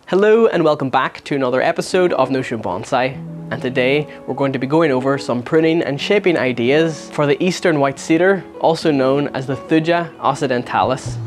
Hello and welcome back to another episode of NotionBonsai. And today we're going to be going over some pruning and shaping ideas for the eastern white cedar, also known as the Thuja occidentalis.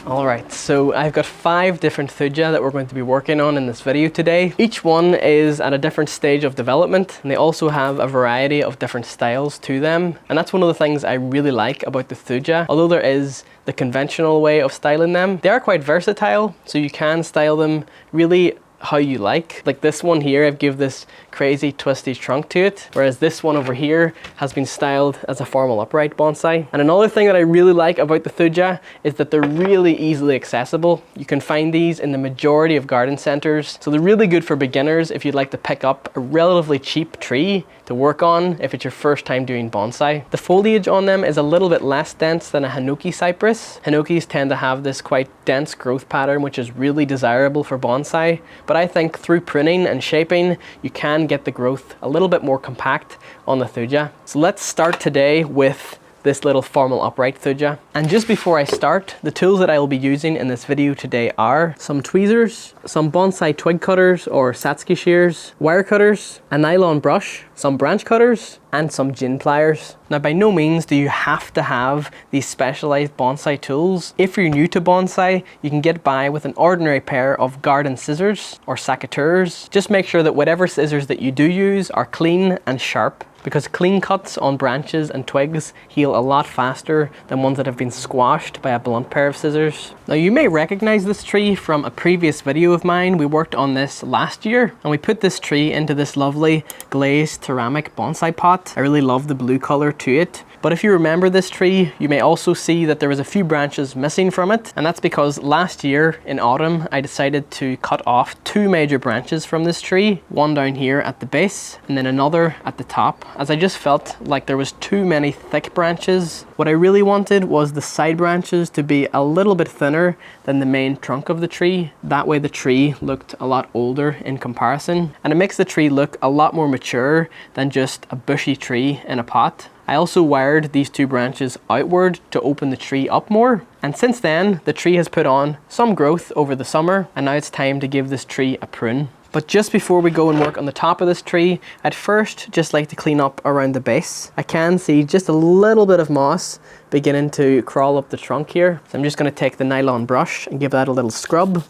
Alright, so I've got 5 different Thuja that we're going to be working on in this video today. Each one is at a different stage of development, and they also have a variety of different styles to them. And that's one of the things I really like about the Thuja. Although there is the conventional way of styling them, they are quite versatile, so you can style them really how you like. Like this one here, I've given this crazy twisty trunk to it, whereas this one over here has been styled as a formal upright bonsai. And another thing that I really like about the Thuja is that they're really easily accessible. You can find these in the majority of garden centers, so they're really good for beginners if you'd like to pick up a relatively cheap tree to work on if it's your first time doing bonsai. The foliage on them is a little bit less dense than a hinoki cypress. Hinokis tend to have this quite dense growth pattern, which is really desirable for bonsai, but I think through pruning and shaping, you can get the growth a little bit more compact on the Thuja. So let's start today with this little formal upright Thuja. And just before I start, the tools that I will be using in this video today are some tweezers, some bonsai twig cutters or Satsuki shears, wire cutters, a nylon brush, some branch cutters, and some gin pliers. Now, by no means do you have to have these specialized bonsai tools. If you're new to bonsai, you can get by with an ordinary pair of garden scissors or secateurs. Just make sure that whatever scissors that you do use are clean and sharp, because clean cuts on branches and twigs heal a lot faster than ones that have been squashed by a blunt pair of scissors. Now, you may recognize this tree from a previous video of mine. We worked on this last year, and we put this tree into this lovely glazed ceramic bonsai pot. I really love the blue color to it. But if you remember this tree, you may also see that there was a few branches missing from it. And that's because last year in autumn, I decided to cut off 2 major branches from this tree. One down here at the base, and then another at the top, as I just felt like there was too many thick branches. What I really wanted was the side branches to be a little bit thinner than the main trunk of the tree. That way the tree looked a lot older in comparison. And it makes the tree look a lot more mature than just a bushy tree in a pot. I also wired these 2 branches outward to open the tree up more. And since then, the tree has put on some growth over the summer, and now it's time to give this tree a prune. But just before we go and work on the top of this tree, I'd first just like to clean up around the base. I can see just a little bit of moss beginning to crawl up the trunk here. So I'm just going to take the nylon brush and give that a little scrub.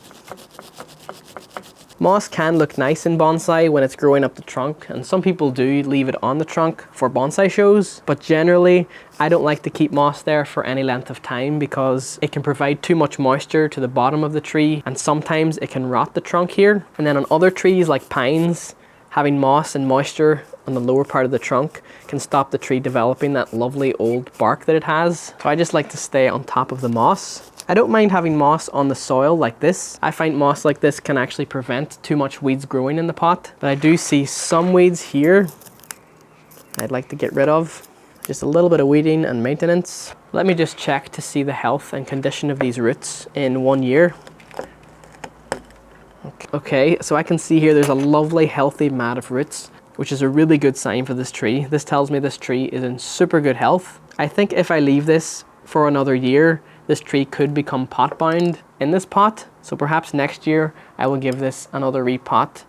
Moss can look nice in bonsai when it's growing up the trunk, and some people do leave it on the trunk for bonsai shows, but generally I don't like to keep moss there for any length of time because it can provide too much moisture to the bottom of the tree, and sometimes it can rot the trunk here. And then on other trees like pines, having moss and moisture on the lower part of the trunk can stop the tree developing that lovely old bark that it has. So I just like to stay on top of the moss. I don't mind having moss on the soil like this. I find moss like this can actually prevent too much weeds growing in the pot. But I do see some weeds here I'd like to get rid of. Just a little bit of weeding and maintenance. Let me just check to see the health and condition of these roots in 1 year. Okay, so I can see here there's a lovely healthy mat of roots, which is a really good sign for this tree. This tells me this tree is in super good health. I think if I leave this for another year, this tree could become pot bound in this pot. So perhaps next year I will give this another repot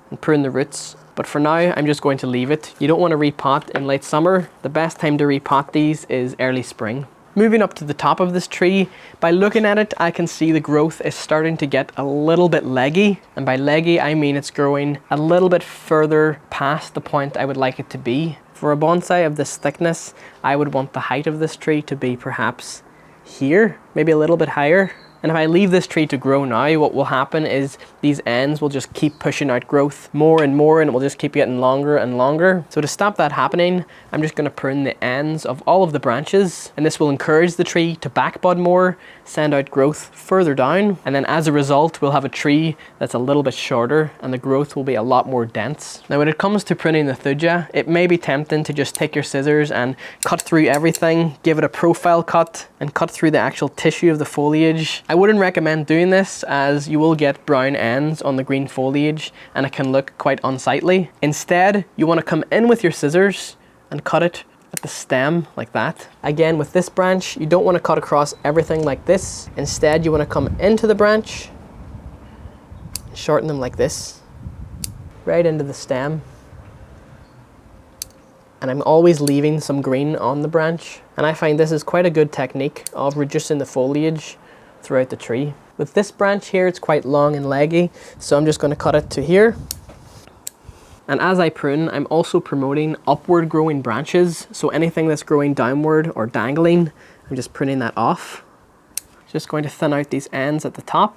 and prune the roots. But for now, I'm just going to leave it. You don't want to repot in late summer. The best time to repot these is early spring. Moving up to the top of this tree, by looking at it, I can see the growth is starting to get a little bit leggy. And by leggy, I mean it's growing a little bit further past the point I would like it to be. For a bonsai of this thickness, I would want the height of this tree to be perhaps here, maybe a little bit higher. And if I leave this tree to grow now, what will happen is these ends will just keep pushing out growth more and more, and it will just keep getting longer and longer. So to stop that happening, I'm just going to prune the ends of all of the branches, and this will encourage the tree to backbud more, send out growth further down, and then as a result, we'll have a tree that's a little bit shorter and the growth will be a lot more dense. Now, when it comes to pruning the Thuja, it may be tempting to just take your scissors and cut through everything, give it a profile cut, and cut through the actual tissue of the foliage. I wouldn't recommend doing this as you will get brown ends on the green foliage and it can look quite unsightly. Instead, you want to come in with your scissors and cut it at the stem like that. Again, with this branch, you don't want to cut across everything like this. Instead, you want to come into the branch, shorten them like this, right into the stem. And I'm always leaving some green on the branch. And I find this is quite a good technique of reducing the foliage throughout the tree. With this branch here, it's quite long and leggy, so I'm just going to cut it to here. And as I prune, I'm also promoting upward growing branches. So anything that's growing downward or dangling, I'm just pruning that off. Just going to thin out these ends at the top.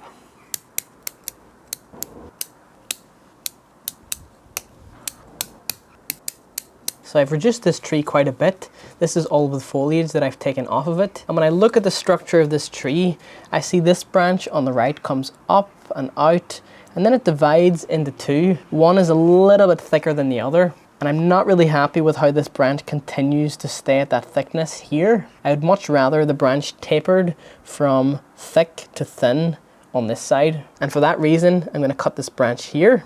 So I've reduced this tree quite a bit. This is all the foliage that I've taken off of it. And when I look at the structure of this tree, I see this branch on the right comes up and out, and then it divides into two. One is a little bit thicker than the other. And I'm not really happy with how this branch continues to stay at that thickness here. I would much rather the branch tapered from thick to thin on this side. And for that reason, I'm going to cut this branch here.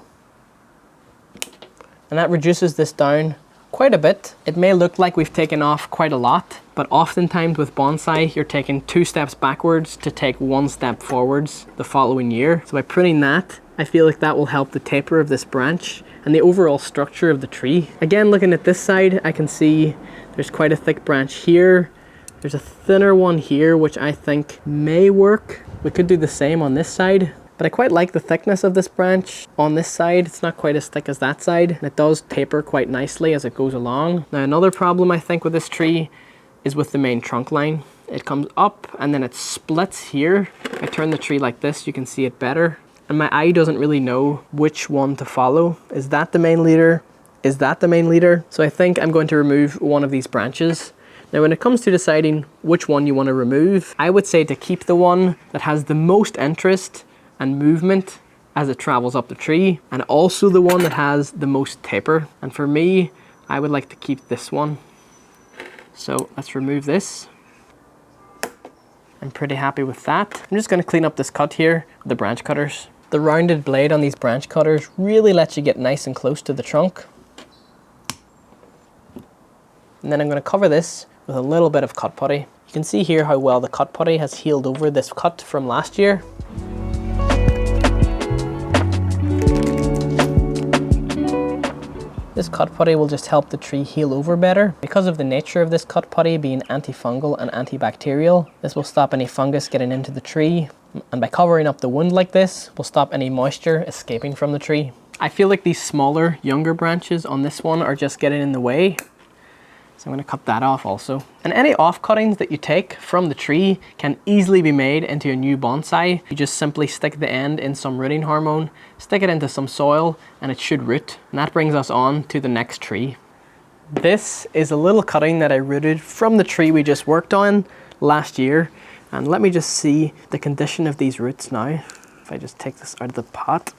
And that reduces this down quite a bit. It may look like we've taken off quite a lot, but oftentimes with bonsai, you're taking 2 steps backwards to take 1 step forwards the following year. So by pruning that, I feel like that will help the taper of this branch and the overall structure of the tree. Again, looking at this side, I can see there's quite a thick branch here. There's a thinner one here, which I think may work. We could do the same on this side. But I quite like the thickness of this branch on this side. It's not quite as thick as that side. And it does taper quite nicely as it goes along. Now another problem I think with this tree is with the main trunk line. It comes up and then it splits here. If I turn the tree like this, you can see it better. And my eye doesn't really know which one to follow. Is that the main leader? Is that the main leader? So I think I'm going to remove one of these branches. Now when it comes to deciding which one you want to remove, I would say to keep the one that has the most interest and movement as it travels up the tree, and also the one that has the most taper. And for me, I would like to keep this one. So let's remove this. I'm pretty happy with that. I'm just going to clean up this cut here with the branch cutters. The rounded blade on these branch cutters really lets you get nice and close to the trunk. And then I'm going to cover this with a little bit of cut putty. You can see here how well the cut putty has healed over this cut from last year. This cut putty will just help the tree heal over better. Because of the nature of this cut putty being antifungal and antibacterial, this will stop any fungus getting into the tree. And by covering up the wound like this, will stop any moisture escaping from the tree. I feel like these smaller, younger branches on this one are just getting in the way. So I'm going to cut that off also. And any off cuttings that you take from the tree can easily be made into a new bonsai. You just simply stick the end in some rooting hormone, stick it into some soil, and it should root. And that brings us on to the next tree. This is a little cutting that I rooted from the tree we just worked on last year. And let me just see the condition of these roots now. If I just take this out of the pot.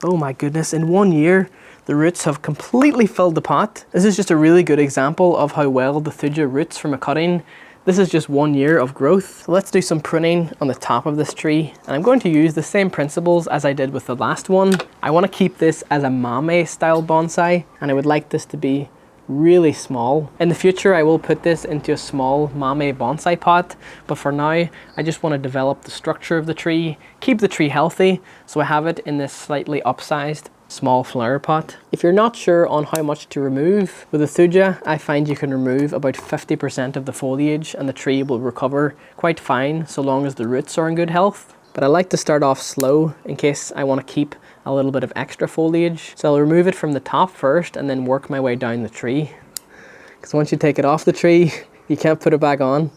Oh my goodness, in 1 year, the roots have completely filled the pot. This is just a really good example of how well the Thuja roots from a cutting. This is just 1 year of growth. So let's do some pruning on the top of this tree. And I'm going to use the same principles as I did with the last one. I want to keep this as a Mame style bonsai, and I would like this to be really small. In the future, I will put this into a small Mame bonsai pot, but for now, I just want to develop the structure of the tree, keep the tree healthy, so I have it in this slightly upsized small flower pot. If you're not sure on how much to remove, with the Thuja, I find you can remove about 50% of the foliage and the tree will recover quite fine so long as the roots are in good health. But I like to start off slow in case I want to keep a little bit of extra foliage. So I'll remove it from the top first and then work my way down the tree. Because once you take it off the tree, you can't put it back on.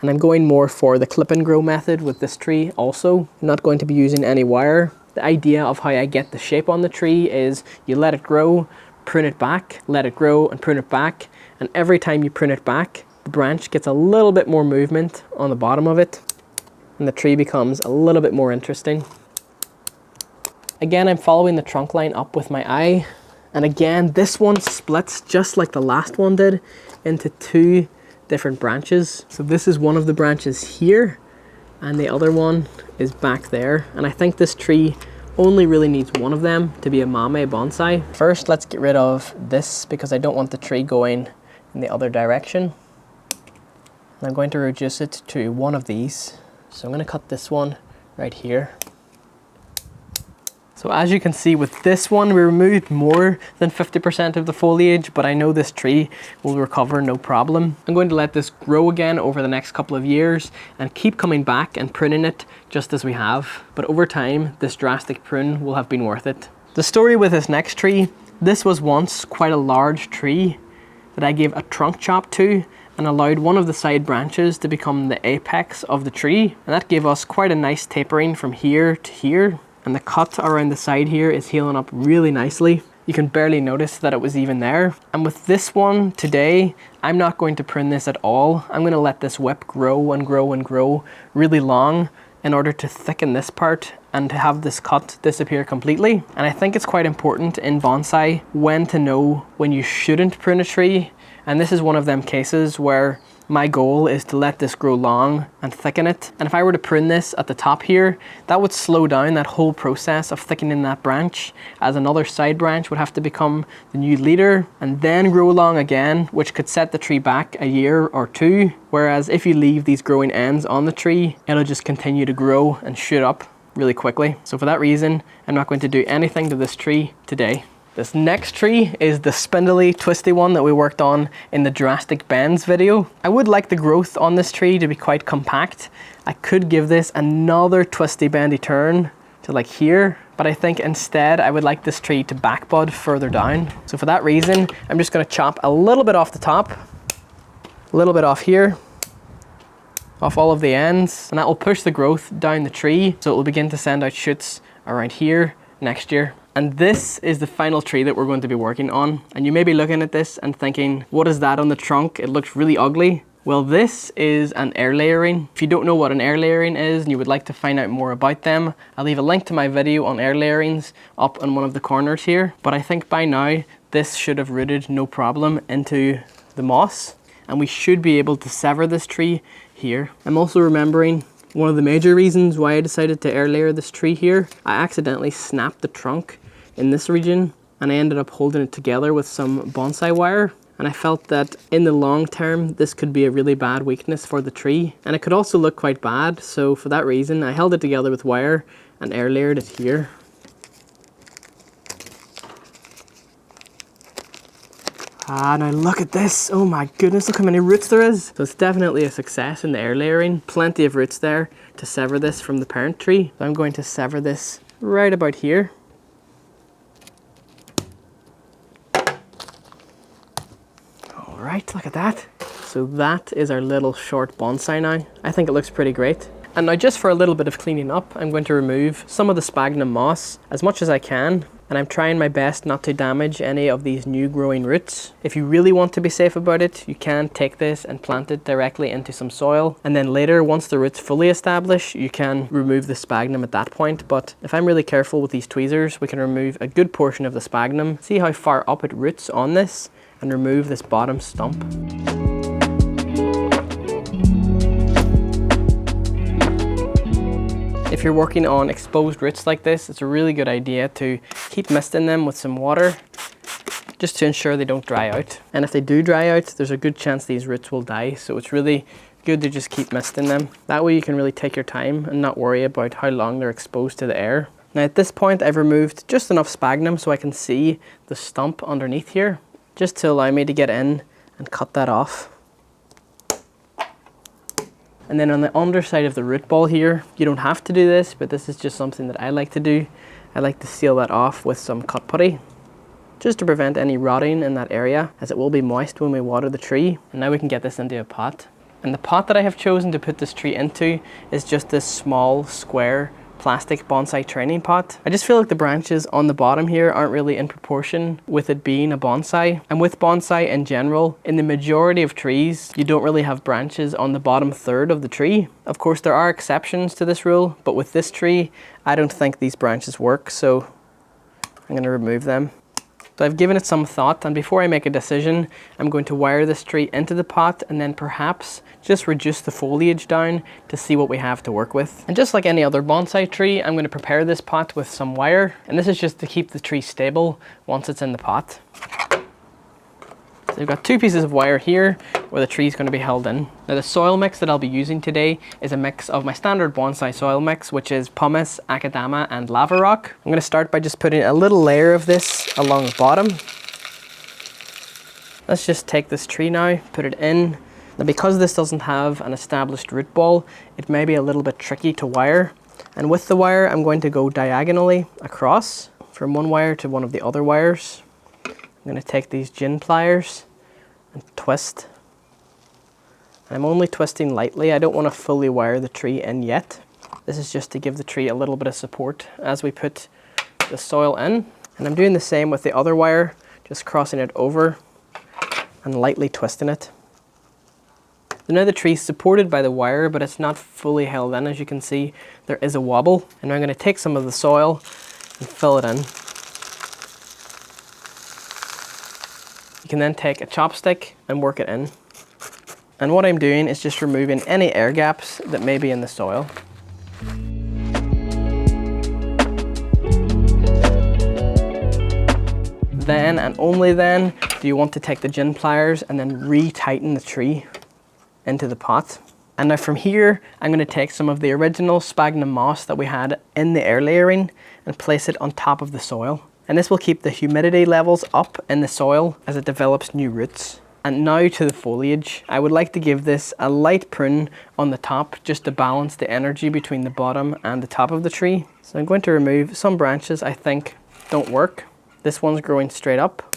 And I'm going more for the clip and grow method with this tree also. I'm not going to be using any wire. The idea of how I get the shape on the tree is you let it grow, prune it back, let it grow and prune it back. And every time you prune it back, the branch gets a little bit more movement on the bottom of it. And the tree becomes a little bit more interesting. Again, I'm following the trunk line up with my eye. And again, this one splits just like the last one did into 2 different branches. So this is one of the branches here, and the other one is back there. And I think this tree only really needs one of them to be a Mame bonsai. First, let's get rid of this because I don't want the tree going in the other direction. And I'm going to reduce it to one of these. So I'm going to cut this one right here. So as you can see with this one, we removed more than 50% of the foliage, but I know this tree will recover no problem. I'm going to let this grow again over the next couple of years and keep coming back and pruning it just as we have. But over time, this drastic prune will have been worth it. The story with this next tree, this was once quite a large tree that I gave a trunk chop to and allowed one of the side branches to become the apex of the tree. And that gave us quite a nice tapering from here to here. And the cut around the side here is healing up really nicely. You can barely notice that it was even there. And with this one today, I'm not going to prune this at all. I'm going to let this whip grow and grow and grow really long in order to thicken this part and to have this cut disappear completely. And I think it's quite important in bonsai when to know when you shouldn't prune a tree. And this is one of them cases where my goal is to let this grow long and thicken it. And if I were to prune this at the top here, that would slow down that whole process of thickening that branch, as another side branch would have to become the new leader and then grow long again, which could set the tree back a year or two. Whereas if you leave these growing ends on the tree, it'll just continue to grow and shoot up really quickly. So for that reason, I'm not going to do anything to this tree today. This next tree is the spindly, twisty one that we worked on in the drastic bends video. I would like the growth on this tree to be quite compact. I could give this another twisty bendy turn to like here, but I think instead I would like this tree to back bud further down. So for that reason, I'm just gonna chop a little bit off the top, a little bit off here, off all of the ends, and that will push the growth down the tree so it will begin to send out shoots around here next year. And this is the final tree that we're going to be working on. And you may be looking at this and thinking, what is that on the trunk? It looks really ugly. Well, this is an air layering. If you don't know what an air layering is and you would like to find out more about them, I'll leave a link to my video on air layerings up on one of the corners here. But I think by now, this should have rooted no problem into the moss. And we should be able to sever this tree here. I'm also remembering one of the major reasons why I decided to air layer this tree here. I accidentally snapped the trunk in this region and I ended up holding it together with some bonsai wire, and I felt that in the long term this could be a really bad weakness for the tree and it could also look quite bad. So for that reason I held it together with wire and air layered it here. Now look at this, oh my goodness, look how many roots there is. So it's definitely a success in the air layering, plenty of roots there to sever this from the parent tree. So I'm going to sever this right about here. Alright, look at that. So that is our little short bonsai now. I think it looks pretty great. And now just for a little bit of cleaning up, I'm going to remove some of the sphagnum moss as much as I can. And I'm trying my best not to damage any of these new growing roots. If you really want to be safe about it, you can take this and plant it directly into some soil. And then later, once the roots fully establish, you can remove the sphagnum at that point. But if I'm really careful with these tweezers, we can remove a good portion of the sphagnum. See how far up it roots on this and remove this bottom stump. If you're working on exposed roots like this, it's a really good idea to keep misting them with some water just to ensure they don't dry out. And if they do dry out, there's a good chance these roots will die. So it's really good to just keep misting them. That way you can really take your time and not worry about how long they're exposed to the air. Now at this point, I've removed just enough sphagnum so I can see the stump underneath here, just to allow me to get in and cut that off. And then on the underside of the root ball here, you don't have to do this, but this is just something that I like to do. I like to seal that off with some cut putty, just to prevent any rotting in that area, as it will be moist when we water the tree. And now we can get this into a pot. And the pot that I have chosen to put this tree into is just this small square plastic bonsai training pot. I just feel like the branches on the bottom here aren't really in proportion with it being a bonsai. And with bonsai in general, in the majority of trees, you don't really have branches on the bottom third of the tree. Of course, there are exceptions to this rule, but with this tree, I don't think these branches work, so I'm going to remove them. So I've given it some thought, and before I make a decision, I'm going to wire this tree into the pot and then perhaps just reduce the foliage down to see what we have to work with. And just like any other bonsai tree, I'm going to prepare this pot with some wire, and this is just to keep the tree stable once it's in the pot. So I've got 2 pieces of wire here where the tree is going to be held in. Now the soil mix that I'll be using today is a mix of my standard bonsai soil mix, which is pumice, akadama and lava rock. I'm going to start by just putting a little layer of this along the bottom. Let's just take this tree now, put it in. Now because this doesn't have an established root ball, it may be a little bit tricky to wire. And with the wire, I'm going to go diagonally across from one wire to one of the other wires. I'm going to take these gin pliers and twist. I'm only twisting lightly. I don't want to fully wire the tree in yet. This is just to give the tree a little bit of support as we put the soil in. And I'm doing the same with the other wire, just crossing it over and lightly twisting it. So now the tree is supported by the wire, but it's not fully held in. As you can see, there is a wobble. And I'm going to take some of the soil and fill it in. You can then take a chopstick and work it in. And what I'm doing is just removing any air gaps that may be in the soil. Then and only then do you want to take the gin pliers and then re-tighten the tree into the pot. And now from here, I'm going to take some of the original sphagnum moss that we had in the air layering and place it on top of the soil. And this will keep the humidity levels up in the soil as it develops new roots. And now to the foliage. I would like to give this a light prune on the top just to balance the energy between the bottom and the top of the tree. So I'm going to remove some branches I think don't work. This one's growing straight up.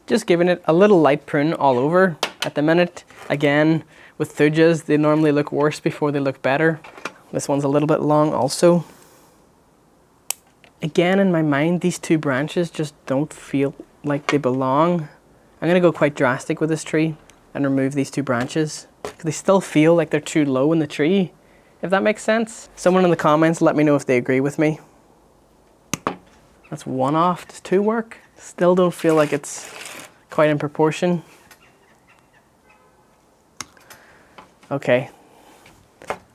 Just giving it a little light prune all over at the minute. Again, with thujas, they normally look worse before they look better. This one's a little bit long also. Again, in my mind, these 2 branches just don't feel like they belong. I'm going to go quite drastic with this tree and remove these 2 branches. They still feel like they're too low in the tree, if that makes sense. Someone in the comments, let me know if they agree with me. That's 1 off. Does 2 work? Still don't feel like it's quite in proportion. Okay,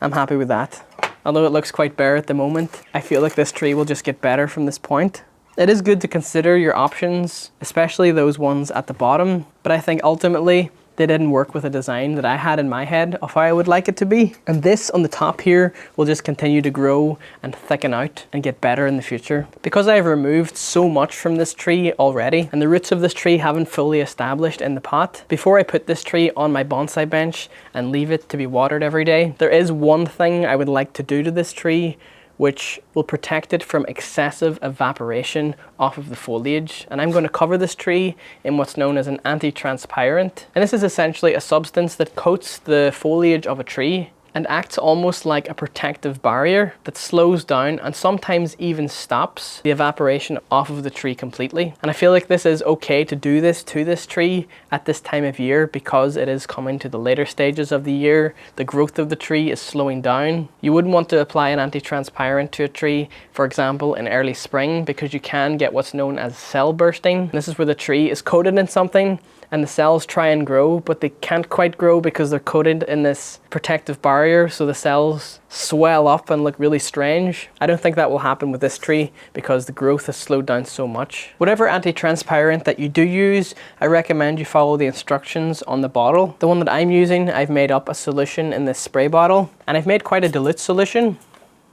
I'm happy with that. Although it looks quite bare at the moment, I feel like this tree will just get better from this point. It is good to consider your options, especially those ones at the bottom, but I think ultimately they didn't work with a design that I had in my head of how I would like it to be. And this on the top here will just continue to grow and thicken out and get better in the future. Because I've removed so much from this tree already and the roots of this tree haven't fully established in the pot, before I put this tree on my bonsai bench and leave it to be watered every day, there is one thing I would like to do to this tree which will protect it from excessive evaporation off of the foliage. And I'm going to cover this tree in what's known as an anti-transpirant. And this is essentially a substance that coats the foliage of a tree and acts almost like a protective barrier that slows down and sometimes even stops the evaporation off of the tree completely. And I feel like this is okay to do this to this tree at this time of year because it is coming to the later stages of the year. The growth of the tree is slowing down. You wouldn't want to apply an anti-transpirant to a tree, for example, in early spring, because you can get what's known as cell bursting. This is where the tree is coated in something and the cells try and grow, but they can't quite grow because they're coated in this protective barrier, so the cells swell up and look really strange. I don't think that will happen with this tree because the growth has slowed down so much. Whatever anti-transparent that you do use, I recommend you follow the instructions on the bottle. The one that I'm using, I've made up a solution in this spray bottle, and I've made quite a dilute solution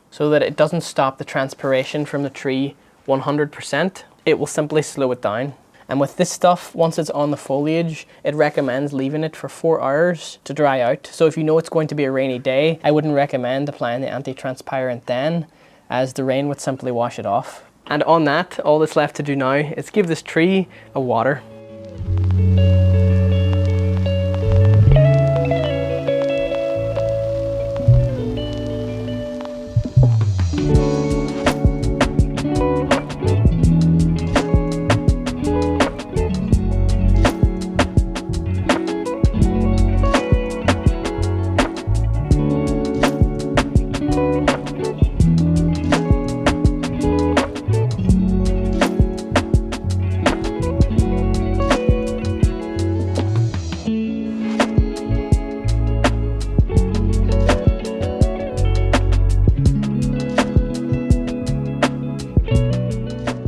so that it doesn't stop the transpiration from the tree 100%. It will simply slow it down. And with this stuff, once it's on the foliage, it recommends leaving it for 4 hours to dry out. So if you know it's going to be a rainy day, I wouldn't recommend applying the anti-transparent then, as the rain would simply wash it off. And on that, all that's left to do now is give this tree a water.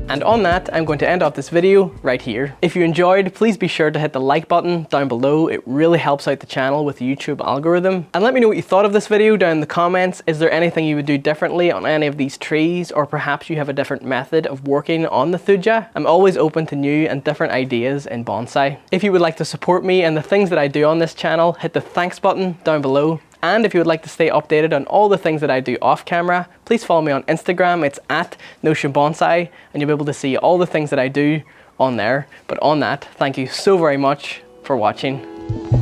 And on that, I'm going to end off this video right here. If you enjoyed, please be sure to hit the like button down below. It really helps out the channel with the YouTube algorithm. And let me know what you thought of this video down in the comments. Is there anything you would do differently on any of these trees, or perhaps you have a different method of working on the Thuja? I'm always open to new and different ideas in bonsai. If you would like to support me and the things that I do on this channel, hit the thanks button down below. And if you would like to stay updated on all the things that I do off camera, please follow me on Instagram. It's at NotionBonsai, and you'll be able to see all the things that I do on there. But on that, thank you so very much for watching.